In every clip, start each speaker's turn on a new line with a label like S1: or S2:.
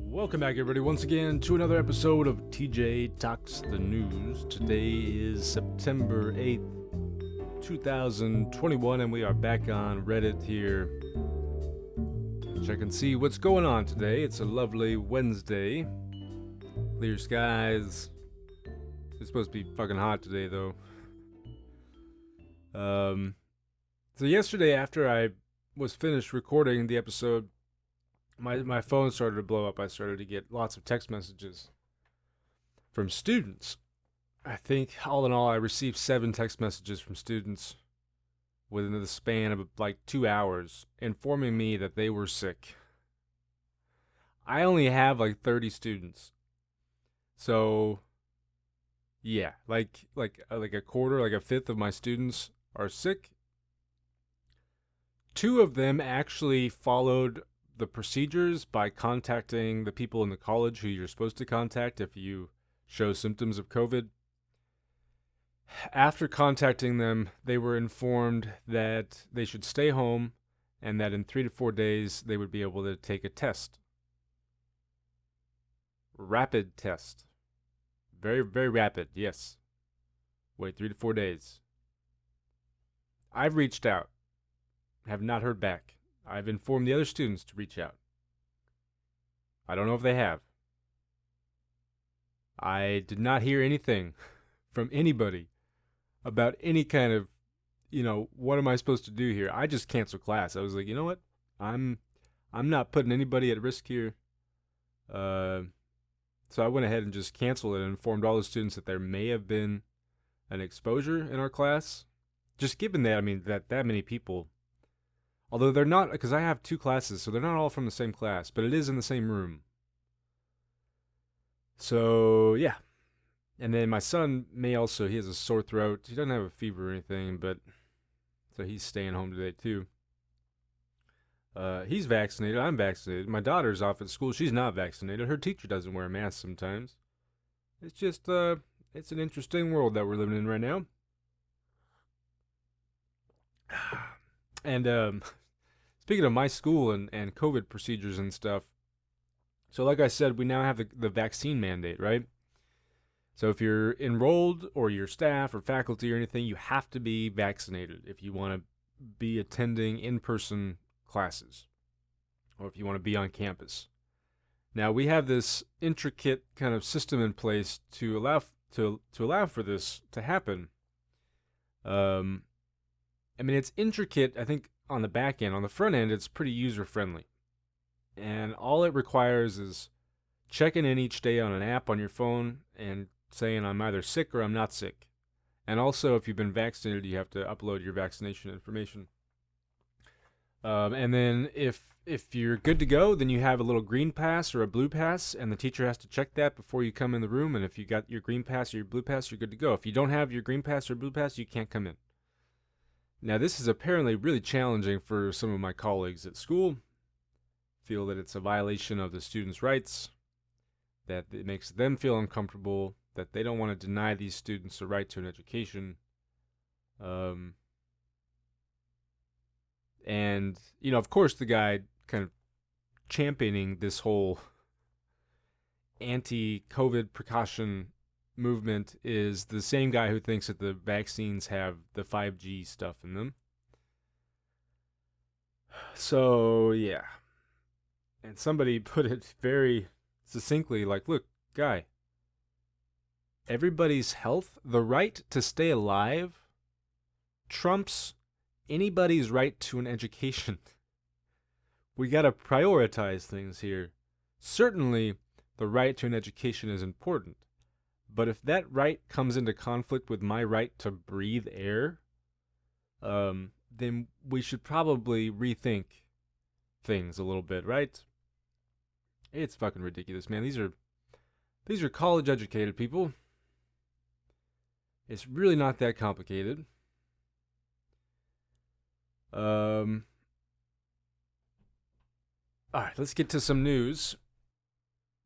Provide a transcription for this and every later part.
S1: Welcome back, everybody, once again to another episode of TJ Talks the News. Today is September 8th, 2021, and we are back on Reddit here. Check and see what's going on today. It's a lovely Wednesday. Clear skies. It's supposed to be fucking hot today, though. So yesterday, after I was finished recording the episode, my phone started to blow up. I started to get lots of text messages from students. I think all in all, I received 7 text messages from students within the span of like 2 hours informing me that they were sick. I only have like 30 students. So yeah, like a quarter, like a fifth of my students are sick. 2 of them actually followed the procedures by contacting the people in the college who you're supposed to contact if you show symptoms of COVID. After contacting them, they were informed that they should stay home and that in 3 to 4 days they would be able to take a test. Rapid test. Very, very rapid, yes. Wait 3 to 4 days. I've reached out. Have not heard back. I've informed the other students to reach out. I don't know if they have. I did not hear anything from anybody about any kind of, what am I supposed to do here? I just canceled class. I was like, you know what? I'm not putting anybody at risk here. So I went ahead and just canceled it and informed all the students that there may have been an exposure in our class. Just given that, that many people. Although they're not, because I have 2 classes, so they're not all from the same class, but it is in the same room. So, yeah. And then my son he has a sore throat. He doesn't have a fever or anything, but, so he's staying home today too. He's vaccinated, I'm vaccinated. My daughter's off at school, she's not vaccinated. Her teacher doesn't wear a mask sometimes. It's just, it's an interesting world that we're living in right now. And, speaking of my school and COVID procedures and stuff, so like I said, we now have the vaccine mandate, right? So if you're enrolled or your staff or faculty or anything, you have to be vaccinated if you want to be attending in-person classes or if you want to be on campus. Now we have this intricate kind of system in place to allow for this to happen. It's intricate, I think, on the back end. On the front end, it's pretty user-friendly. And all it requires is checking in each day on an app on your phone and saying I'm either sick or I'm not sick. And also, if you've been vaccinated, you have to upload your vaccination information. And then if you're good to go, then you have a little green pass or a blue pass, and the teacher has to check that before you come in the room. And if you got your green pass or your blue pass, you're good to go. If you don't have your green pass or blue pass, you can't come in. Now, this is apparently really challenging for some of my colleagues at school. Feel that it's a violation of the students' rights, that it makes them feel uncomfortable, that they don't want to deny these students a right to an education. And, of course, the guy kind of championing this whole anti-COVID precaution movement is the same guy who thinks that the vaccines have the 5G stuff in them. So, yeah. And somebody put it very succinctly like, look, guy, everybody's health, the right to stay alive, trumps anybody's right to an education. We gotta prioritize things here. Certainly, the right to an education is important. But if that right comes into conflict with my right to breathe air, then we should probably rethink things a little bit, right? It's fucking ridiculous, man. These are college-educated people. It's really not that complicated. All right, let's get to some news.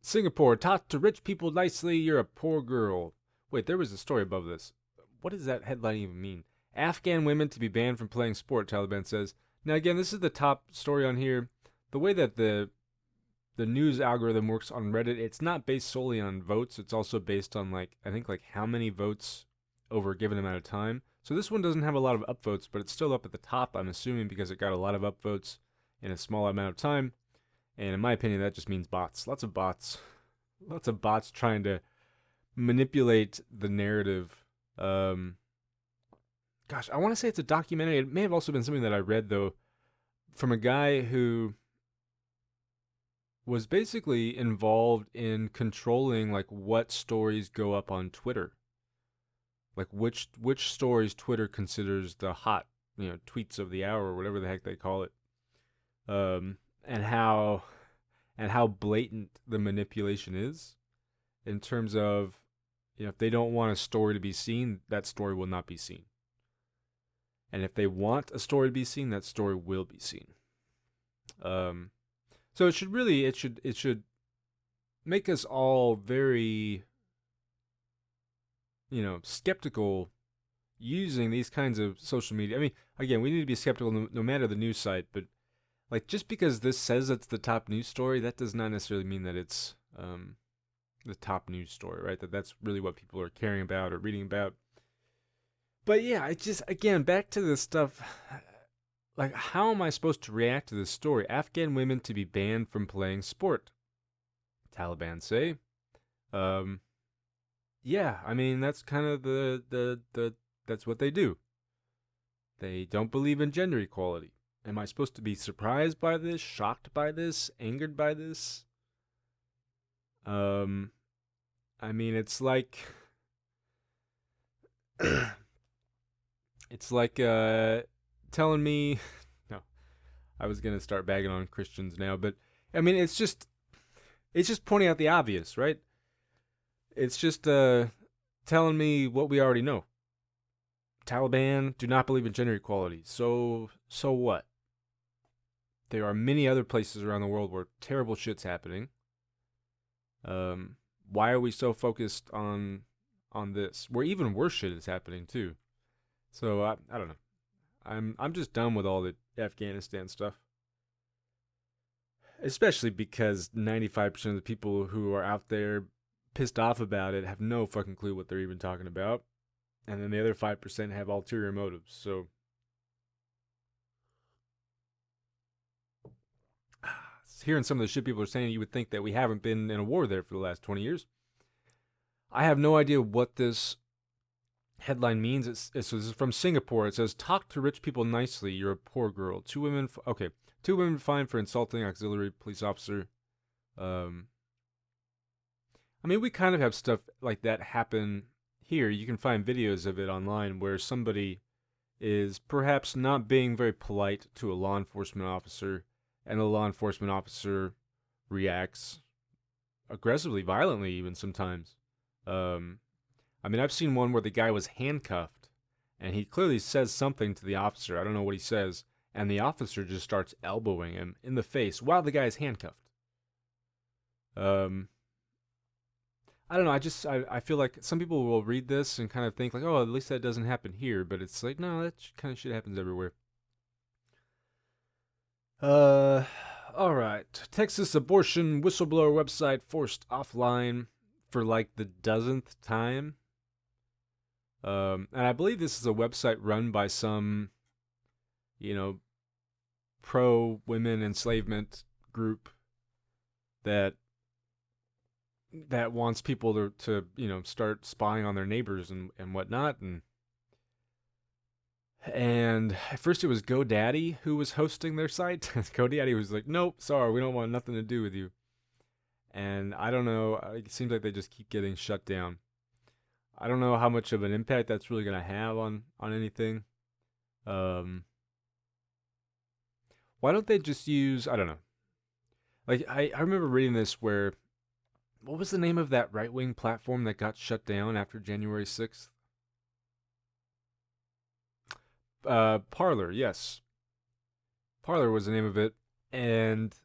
S1: Singapore, talk to rich people nicely, you're a poor girl. Wait, there was a story above this. What does that headline even mean? Afghan women to be banned from playing sport, Taliban says. Now again, this is the top story on here. The way that the the news algorithm works on Reddit, it's not based solely on votes. It's also based on I think how many votes over a given amount of time. So this one doesn't have a lot of upvotes, but it's still up at the top, I'm assuming, because it got a lot of upvotes in a small amount of time. And in my opinion, that just means bots. Lots of bots. Lots of bots trying to manipulate the narrative. Gosh, I want to say it's a documentary. It may have also been something that I read, though, from a guy who was basically involved in controlling what stories go up on Twitter. Which stories Twitter considers the hot, tweets of the hour or whatever the heck they call it. And how blatant the manipulation is in terms of, if they don't want a story to be seen, that story will not be seen. And if they want a story to be seen, that story will be seen. So it should make us all very, skeptical using these kinds of social media. I mean, again, we need to be skeptical no matter the news site, but just because this says it's the top news story, that does not necessarily mean that it's the top news story, right? That's really what people are caring about or reading about. But yeah, again, back to this stuff. How am I supposed to react to this story? Afghan women to be banned from playing sport, Taliban say. Yeah, I mean, that's kind of that's what they do. They don't believe in gender equality. Am I supposed to be surprised by this, shocked by this, angered by this? I mean, it's like it's like telling me no. I was going to start bagging on Christians now, but I mean, it's just pointing out the obvious, right? It's just telling me what we already know. Taliban do not believe in gender equality. So what? There are many other places around the world where terrible shit's happening. Why are we so focused on this? Where even worse shit is happening too. So I don't know. I'm just done with all the Afghanistan stuff. Especially because 95% of the people who are out there pissed off about it have no fucking clue what they're even talking about. And then the other 5% have ulterior motives. So hearing some of the shit people are saying, you would think that we haven't been in a war there for the last 20 years. I have no idea what this headline means. This is from Singapore. It says, talk to rich people nicely. You're a poor girl. Two women fined for insulting auxiliary police officer. I mean, we kind of have stuff like that happen here. You can find videos of it online where somebody is perhaps not being very polite to a law enforcement officer, and the law enforcement officer reacts aggressively, violently even sometimes. I mean, I've seen one where the guy was handcuffed, and he clearly says something to the officer. I don't know what he says, and the officer just starts elbowing him in the face while the guy is handcuffed. I don't know. I feel like some people will read this and kind of think oh, at least that doesn't happen here. But it's no, that kind of shit happens everywhere. All right. Texas abortion whistleblower website forced offline for the dozenth time. And I believe this is a website run by some, pro women enslavement group that wants people to start spying on their neighbors and whatnot. And at first it was GoDaddy who was hosting their site. GoDaddy was like, nope, sorry, we don't want nothing to do with you. And I don't know, it seems like they just keep getting shut down. I don't know how much of an impact that's really going to have on anything. Why don't they just use, I don't know. I remember reading this where, what was the name of that right-wing platform that got shut down after January 6th? Parler, yes. Parler was the name of it. And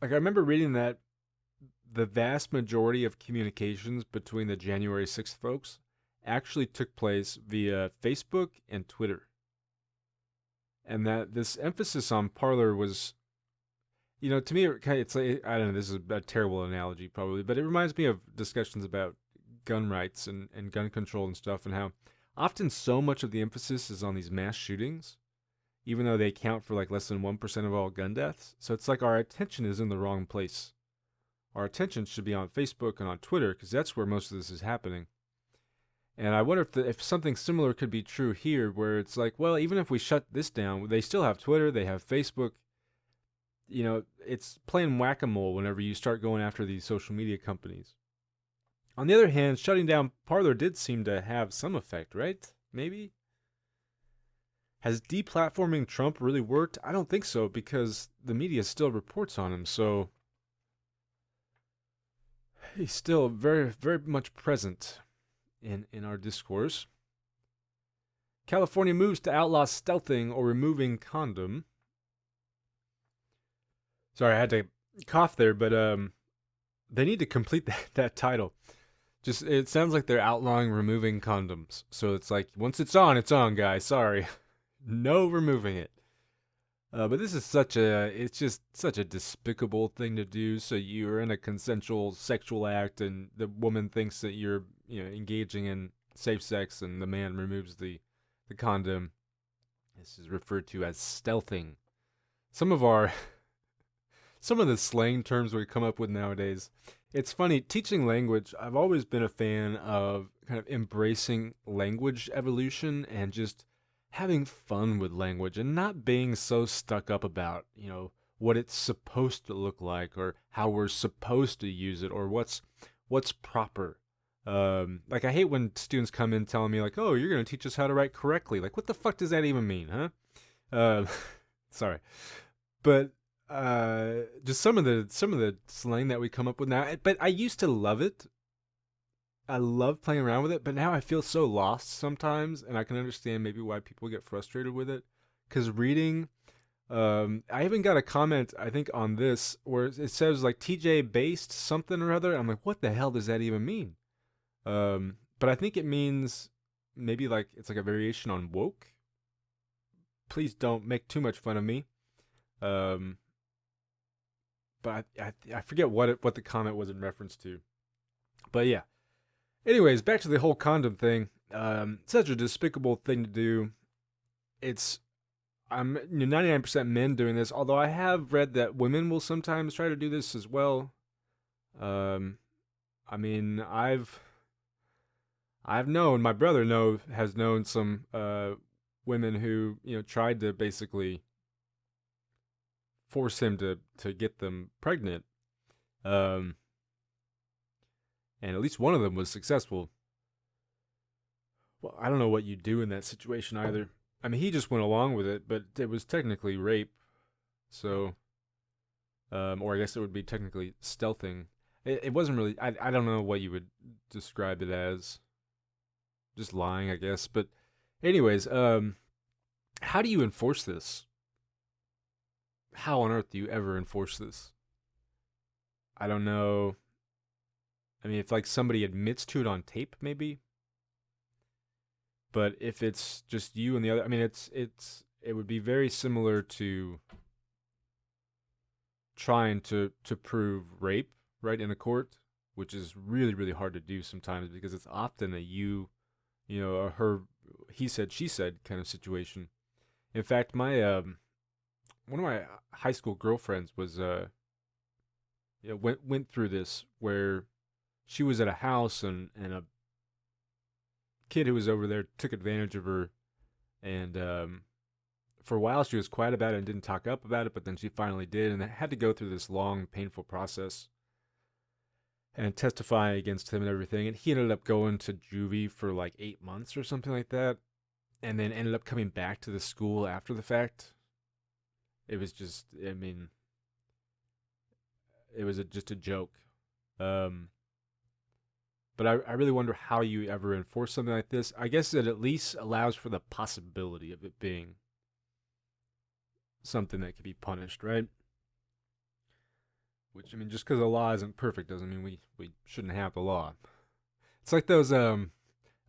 S1: I remember reading that the vast majority of communications between the January 6th folks actually took place via Facebook and Twitter. And that this emphasis on Parler was, To me, it's like, I don't know. This is a terrible analogy, probably, but it reminds me of discussions about gun rights and gun control and stuff, and how often so much of the emphasis is on these mass shootings, even though they account for like less than 1% of all gun deaths. So it's like our attention is in the wrong place. Our attention should be on Facebook and on Twitter because that's where most of this is happening. And I wonder if something similar could be true here, where it's like, well, even if we shut this down, they still have Twitter, they have Facebook. It's playing whack-a-mole whenever you start going after these social media companies. On the other hand, shutting down Parler did seem to have some effect, right? Maybe? Has deplatforming Trump really worked? I don't think so, because the media still reports on him, so he's still very, very much present in our discourse. California moves to outlaw stealthing or removing condom. Sorry, I had to cough there, but they need to complete that title. Just it sounds like they're outlawing removing condoms. So it's like once it's on, guys. Sorry, no removing it. But this is it's just such a despicable thing to do. So you're in a consensual sexual act, and the woman thinks that you're engaging in safe sex, and the man removes the condom. This is referred to as stealthing. Some of the slang terms we come up with nowadays. It's funny, teaching language, I've always been a fan of kind of embracing language evolution and just having fun with language and not being so stuck up about, what it's supposed to look like or how we're supposed to use it or what's proper. Like I hate when students come in telling me like, "Oh, you're going to teach us how to write correctly." Like, what the fuck does that even mean, huh? Sorry. But just some of the slang that we come up with now. But I used to love it. I love playing around with it, but now I feel so lost sometimes, and I can understand maybe why people get frustrated with it. Because reading, I even got a comment I think on this where it says like TJ based something or other. I'm like, what the hell does that even mean? But I think it means maybe like it's like a variation on woke. Please don't make too much fun of me. But I forget what the comment was in reference to. But yeah. Anyways, back to the whole condom thing. Such a despicable thing to do. I'm 99% men doing this, although I have read that women will sometimes try to do this as well. I mean, I've known, my brother has known some women who tried to basically force him to get them pregnant. And at least one of them was successful. Well, I don't know what you do in that situation either. I mean, he just went along with it, but it was technically rape. So, or I guess it would be technically stealthing. It wasn't really, I don't know what you would describe it as. Just lying, I guess. But anyways, how do you enforce this? How on earth do you ever enforce this? I don't know. I mean, if like somebody admits to it on tape, maybe. But if it's just you and the other, I mean, it would be very similar to trying to prove rape, right, in a court, which is really really hard to do sometimes because it's often a her, he said, she said kind of situation. In fact, my one of my high school girlfriends was went through this where she was at a house and a kid who was over there took advantage of her, and for a while she was quiet about it and didn't talk up about it, but then she finally did, and had to go through this long painful process and testify against him and everything, and he ended up going to juvie for like 8 months or something like that, and then ended up coming back to the school after the fact. It was just, I mean, it was just a joke. But I really wonder how you ever enforce something like this. I guess it at least allows for the possibility of it being something that could be punished, right? Which, I mean, just because the law isn't perfect doesn't mean we shouldn't have the law. It's like those,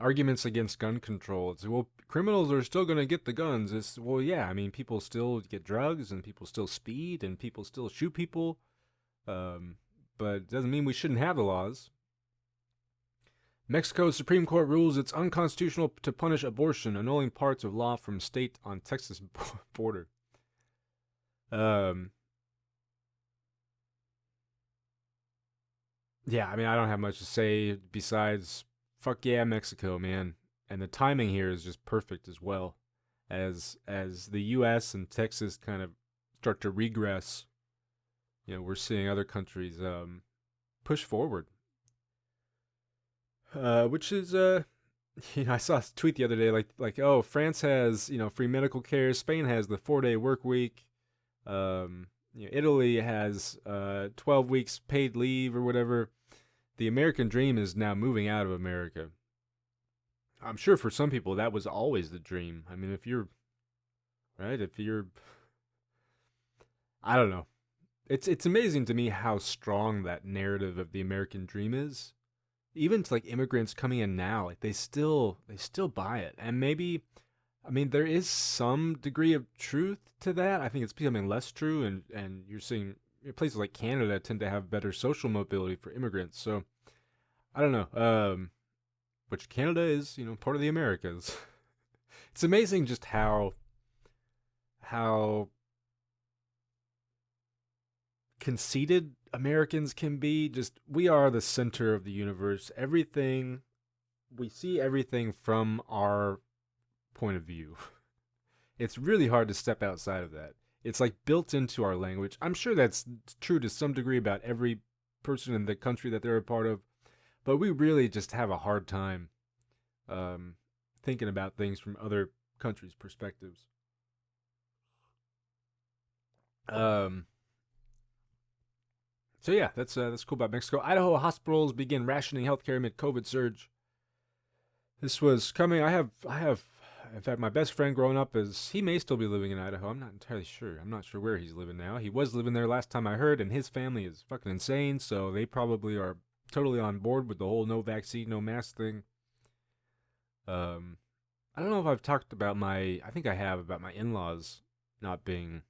S1: arguments against gun control. It's, well, criminals are still going to get the guns. It's, well, yeah, I mean, people still get drugs and people still speed and people still shoot people. Um, but it doesn't mean we shouldn't have the laws. Mexico's Supreme Court rules it's unconstitutional to punish abortion, annulling parts of law from state on Texas border. Um, yeah, I mean, I don't have much to say besides fuck yeah, Mexico, man. And the timing here is just perfect as well, as the U.S. and Texas kind of start to regress. You know, we're seeing other countries push forward, which is you know, I saw a tweet the other day like oh, France has, you know, free medical care, Spain has the 4-day work week, you know, Italy has 12 weeks paid leave or whatever. The American dream is now moving out of America. I'm sure for some people that was always the dream. I mean, if you're right, if you're, I don't know. It's amazing to me how strong that narrative of the American dream is. Even to like immigrants coming in now, like they still buy it. And maybe, I mean, there is some degree of truth to that. I think it's becoming less true, and you're seeing places like Canada tend to have better social mobility for immigrants. So I don't know. Which Canada is, you know, part of the Americas. It's amazing just how conceited Americans can be. Just we are the center of the universe. Everything we see everything from our point of view. It's really hard to step outside of that. It's like built into our language. I'm sure that's true to some degree about every person in the country that they're a part of, but we really just have a hard time um, thinking about things from other countries' perspectives. Um, so yeah, that's cool about Mexico. Idaho hospitals begin rationing healthcare amid COVID surge. This was coming. I have. In fact, my best friend growing up is he may still be living in Idaho. I'm not entirely sure. I'm not sure where he's living now. He was living there last time I heard, and his family is fucking insane. So they probably are totally on board with the whole no vaccine, no mask thing. Um, I don't know if I've talked about my. I think I have about my in-laws not being,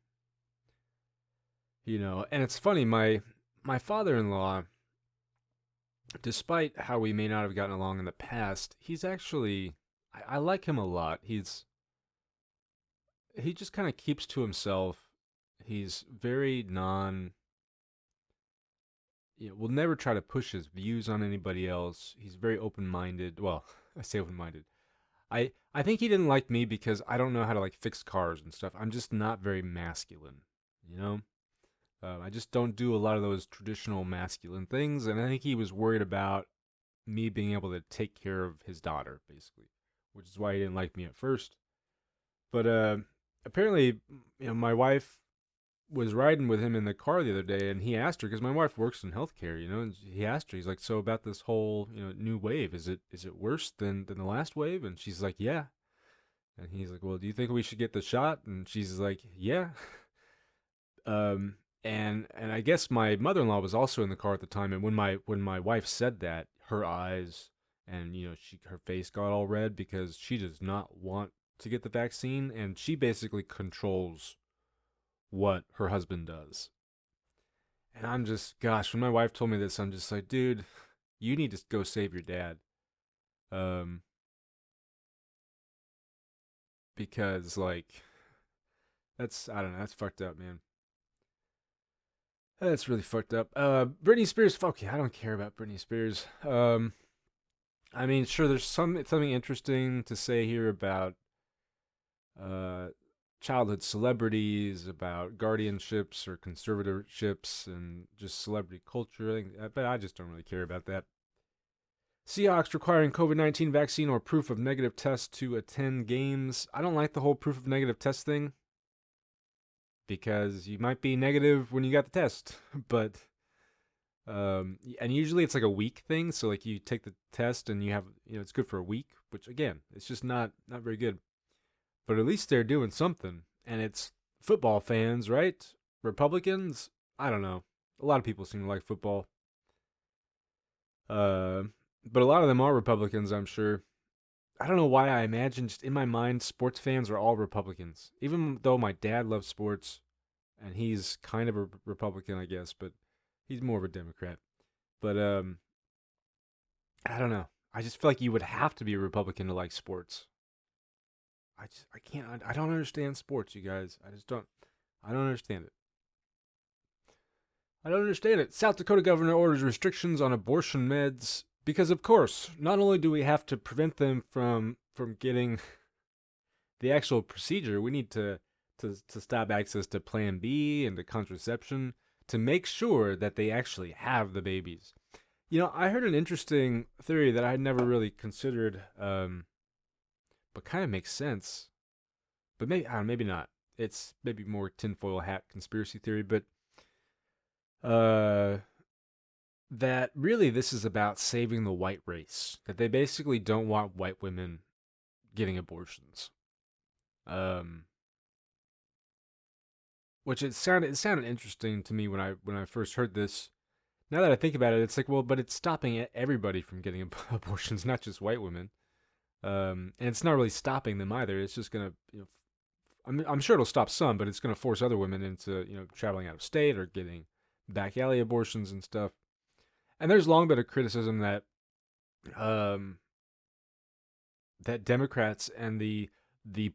S1: you know. And it's funny. My father-in-law, despite how we may not have gotten along in the past, he's actually I like him a lot. He just kind of keeps to himself. He's very non, you know, will never try to push his views on anybody else. He's very open-minded. Well, I say open-minded. I think he didn't like me because I don't know how to like fix cars and stuff. I'm just not very masculine, you know? I just don't do a lot of those traditional masculine things, and I think he was worried about me being able to take care of his daughter, basically, which is why he didn't like me at first. But apparently, you know, my wife was riding with him in the car the other day, and he asked her because my wife works in healthcare, you know, and he asked her, he's like, "So about this whole, you know, new wave, is it worse than the last wave?" And she's like, "Yeah." And he's like, "Well, do you think we should get the shot?" And she's like, "Yeah." Um, and I guess my mother-in-law was also in the car at the time, and when my wife said that, her eyes and you know her face got all red because she does not want to get the vaccine, and she basically controls what her husband does. And I'm just, gosh, when my wife told me this, I'm just like, dude, you need to go save your dad. Um, because like that's I don't know, that's fucked up, man. That's really fucked up. Britney Spears, fuck yeah, I don't care about Britney Spears. I mean, sure, there's something interesting to say here about uh childhood celebrities, about guardianships or conservatorships, and just celebrity culture. But I just don't really care about that. Seahawks requiring COVID-19 vaccine or proof of negative test to attend games. I don't like the whole proof of negative test thing because you might be negative when you got the test, but and usually it's like a week thing. So like you take the test and you have, you know, it's good for a week, which again, it's just not very good. But at least they're doing something, and it's football fans, right? Republicans, I don't know. A lot of people seem to like football. Uh, but a lot of them are Republicans, I'm sure. I don't know why I imagine just in my mind sports fans are all Republicans. Even though my dad loves sports and he's kind of a Republican, I guess, but he's more of a Democrat. But I don't know. I just feel like you would have to be a Republican to like sports. I can't I don't understand sports, you guys. I don't understand it. I don't understand it. South Dakota governor orders restrictions on abortion meds because, of course, not only do we have to prevent them from getting the actual procedure, we need to stop access to Plan B and to contraception to make sure that they actually have the babies. I heard an interesting theory that I had never really considered, but kind of makes sense. But maybe I don't know, maybe not. It's maybe more tinfoil hat conspiracy theory, but uh, that really this is about saving the white race. That they basically don't want white women getting abortions. Um, which it sounded interesting to me when I first heard this. Now that I think about it, it's like, well, but it's stopping everybody from getting abortions, not just white women. And it's not really stopping them either. It's just gonna, I'm sure it'll stop some, but it's gonna force other women into, traveling out of state or getting back alley abortions and stuff. And there's long been a criticism um, that Democrats and the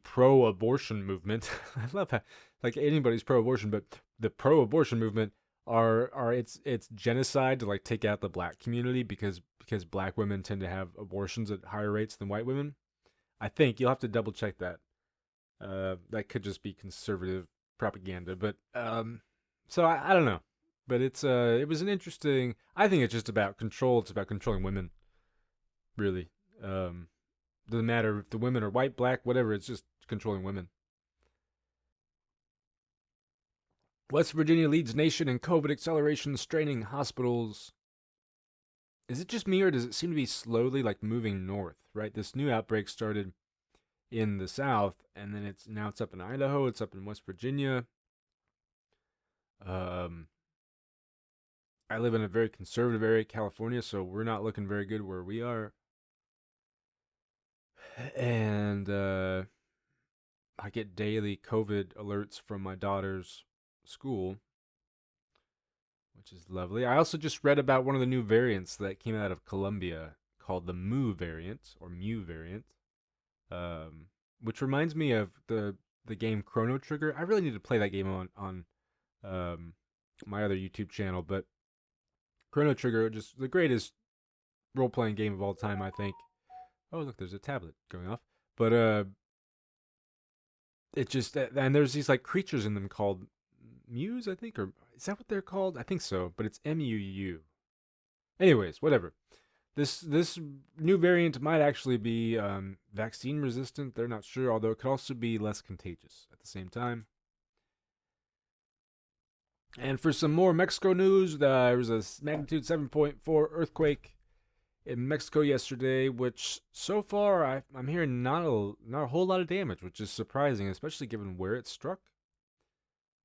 S1: pro-abortion movement, I love how like anybody's pro-abortion, but the pro-abortion movement are it's genocide to like take out the black community because black women tend to have abortions at higher rates than white women. I think you'll have to double check that. That could just be conservative propaganda, but so I don't know. But it was an interesting. I think it's just about control. It's about controlling women, really. Um, doesn't matter if the women are white, black, whatever. It's just controlling women. West Virginia leads nation in COVID acceleration, straining hospitals. Is it just me, or does it seem to be slowly like moving north? Right, this new outbreak started in the south, and then it's up in Idaho. It's up in West Virginia. Um, I live in a very conservative area, California, so we're not looking very good where we are. And I get daily COVID alerts from my daughter's school, which is lovely. I also just read about one of the new variants that came out of Colombia called the Mu variant, which reminds me of the game Chrono Trigger. I really need to play that game on um, my other YouTube channel, but Chrono Trigger, just the greatest role playing game of all time, I think. Oh, look, there's a tablet going off. But it just and there's these like creatures in them called Muse, I think, or is that what they're called? I think so, but it's MUU. Anyways, whatever. This new variant might actually be vaccine resistant. They're not sure, although it could also be less contagious at the same time. And for some more Mexico news, there was a magnitude 7.4 earthquake in Mexico yesterday, which so far I'm hearing not a whole lot of damage, which is surprising, especially given where it struck.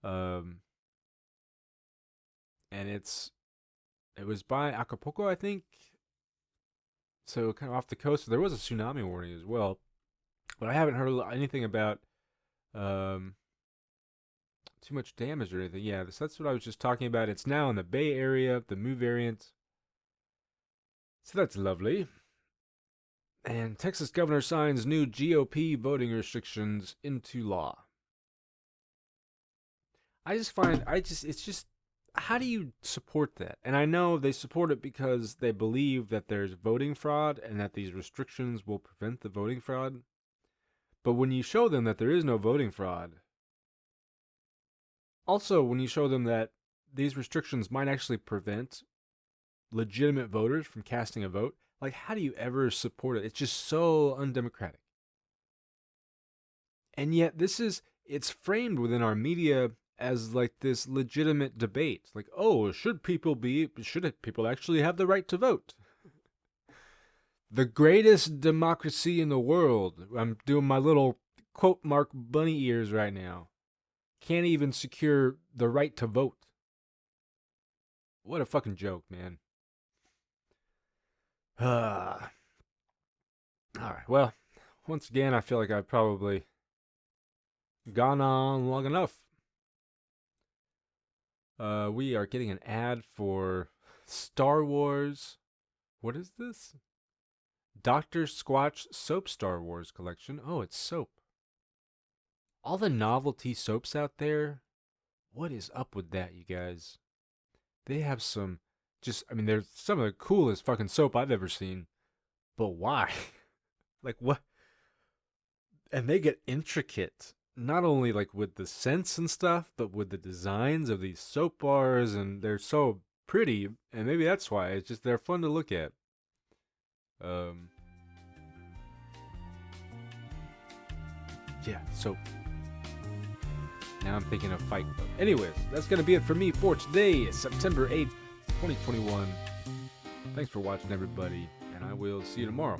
S1: Um, and it was by Acapulco, I think, so kind of off the coast. There was a tsunami warning as well, but I haven't heard anything about um too much damage or anything. Yeah, that's what I was just talking about. It's now in the Bay Area, the Mu variant, so that's lovely. And Texas governor signs new GOP voting restrictions into law. It's just, how do you support that? And I know they support it because they believe that there's voting fraud and that these restrictions will prevent the voting fraud. But when you show them that there is no voting fraud, also when you show them that these restrictions might actually prevent legitimate voters from casting a vote, like, how do you ever support it? It's just so undemocratic. And yet it's framed within our media as like this legitimate debate. Like, oh, should people actually have the right to vote? The greatest democracy in the world. I'm doing my little quote mark bunny ears right now. Can't even secure the right to vote. What a fucking joke, man. All right. Well, once again, I feel like I've probably gone on long enough. We are getting an ad for Star Wars. What is this? Dr. Squatch Soap Star Wars collection. Oh, it's soap. All the novelty soaps out there. What is up with that, you guys? They have some they're some of the coolest fucking soap I've ever seen. But why? Like, what? And they get intricate. Not only like with the scents and stuff, but with the designs of these soap bars, and they're so pretty, and maybe that's why. It's just they're fun to look at. Yeah, so now I'm thinking of Fight Club. Anyways, that's gonna be it for me for today, September 8th, 2021. Thanks for watching, everybody, and I will see you tomorrow.